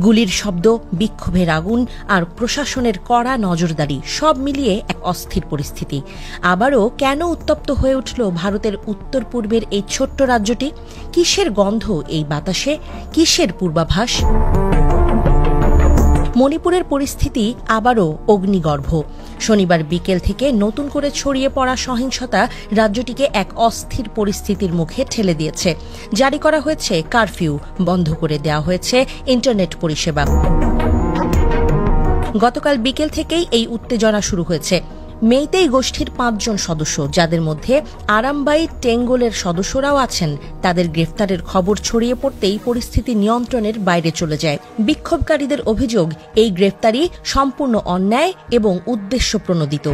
গুলির শব্দ, বিক্ষোভের আগুন আর প্রশাসনের কড়া নজরদারি সব মিলিয়ে এক অস্থির পরিস্থিতি। আবারও কেন উত্তপ্ত হয়ে উঠল ভারতের উত্তর পূর্বের এই ছোট্ট রাজ্যটি? কিসের গন্ধ এই বাতাসে? কিসের পূর্বাভাস? মণিপুরের পরিস্থিতি আবারও অগ্নিগর্ভ। শনিবার বিকেল থেকে নতুন করে ছড়িয়ে পড়া সহিংসতা রাজ্যটিকে এক অস্থির পরিস্থিতির মুখে ঠেলে দিয়েছে। জারি করা হয়েছে কারফিউ, বন্ধ করে দেওয়া হয়েছে ইন্টারনেট পরিষেবা। গতকাল বিকেল থেকেই এই উত্তেজনা শুরু হয়েছে। মেইতেই গোষ্ঠীর 5 জন সদস্য, যাদের মধ্যে আরামবাই টেঙ্গলের সদস্যরাও আছেন, তাদের গ্রেফতারের খবর ছড়িয়ে পড়তেই পরিস্থিতি নিয়ন্ত্রণের বাইরে চলে যায়। বিক্ষোভকারীদের অভিযোগ, এই গ্রেফতারি সম্পূর্ণ অন্যায় এবং উদ্দেশ্যপ্রণোদিত।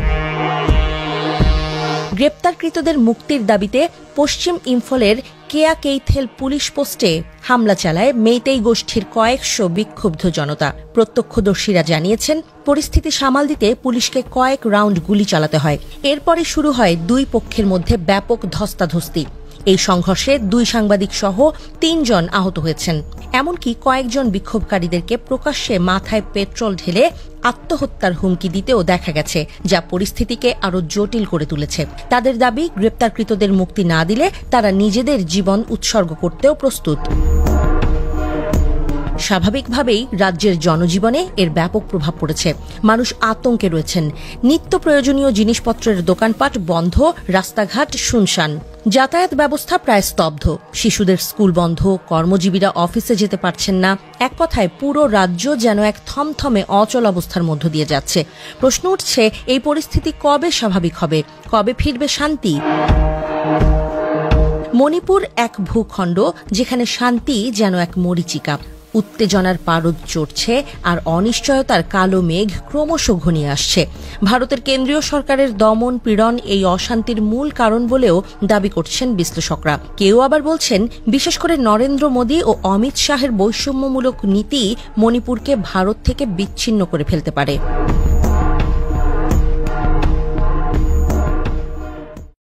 গ্রেপ্তারকৃতদের মুক্তির দাবিতে পশ্চিম ইম্ফলের কেয়াকেইথেল পুলিশ পোস্টে হামলা চালায় মেইতেই গোষ্ঠীর কয়েকশো বিক্ষুব্ধ জনতা। প্রত্যক্ষদর্শীরা জানিয়েছেন, পরিস্থিতি সামাল দিতে পুলিশকে কয়েক রাউন্ড গুলি চালাতে হয়। এরপরে শুরু হয় দুই পক্ষের মধ্যে ব্যাপক ধস্তাধস্তি। এই সংঘর্ষে 2 সাংবাদিক সহ 3 জন আহত হয়েছেন। এমনকি কয়েকজন বিক্ষোভকারীদেরকে প্রকাশ্যে মাথায় পেট্রোল ঢেলে আত্মহত্যার হুমকি দিতেও দেখা গেছে, যা পরিস্থিতিকে আরও জটিল করে তুলেছে। তাদের দাবি, গ্রেপ্তারকৃতদের মুক্তি না দিলে তারা নিজেদের জীবন উৎসর্গ করতেও প্রস্তুত। স্বাভাবিকভাবেই রাজ্যের জনজীবনে এর ব্যাপক প্রভাব পড়েছে। মানুষ আতঙ্কে রয়েছেন। নিত্য প্রয়োজনীয় জিনিসপত্রের দোকানপাট বন্ধ, রাস্তাঘাট শুনশান। যাতায়াত ব্যবস্থা প্রায় স্তব্ধ। শিশুদের স্কুল বন্ধ, কর্মজীবীরা অফিসে যেতে পারছেন না। এক কথায় পুরো রাজ্য যেন এক থমথমে অচল অবস্থার মধ্য দিয়ে যাচ্ছে। প্রশ্ন উঠছে, এই পরিস্থিতি কবে স্বাভাবিক হবে? কবে ফিরবে শান্তি? মণিপুর এক ভূখণ্ড যেখানে শান্তি যেন এক মরীচিকা। উত্তেজনার পারদ চড়ছে আর অনিশ্চয়তার কালো মেঘ ক্রমশ ঘনিয়ে আসছে। ভারতের কেন্দ্রীয় সরকারের দমন পীড়ন এই অশান্তির মূল কারণ বলেও দাবি করছেন বিশ্লেষকরা। কেউ আবার বলছেন, বিশেষ করে নরেন্দ্র মোদী ও অমিত শাহের বৈষম্যমূলক নীতি মণিপুরকে ভারত থেকে বিচ্ছিন্ন করে ফেলতে পারে।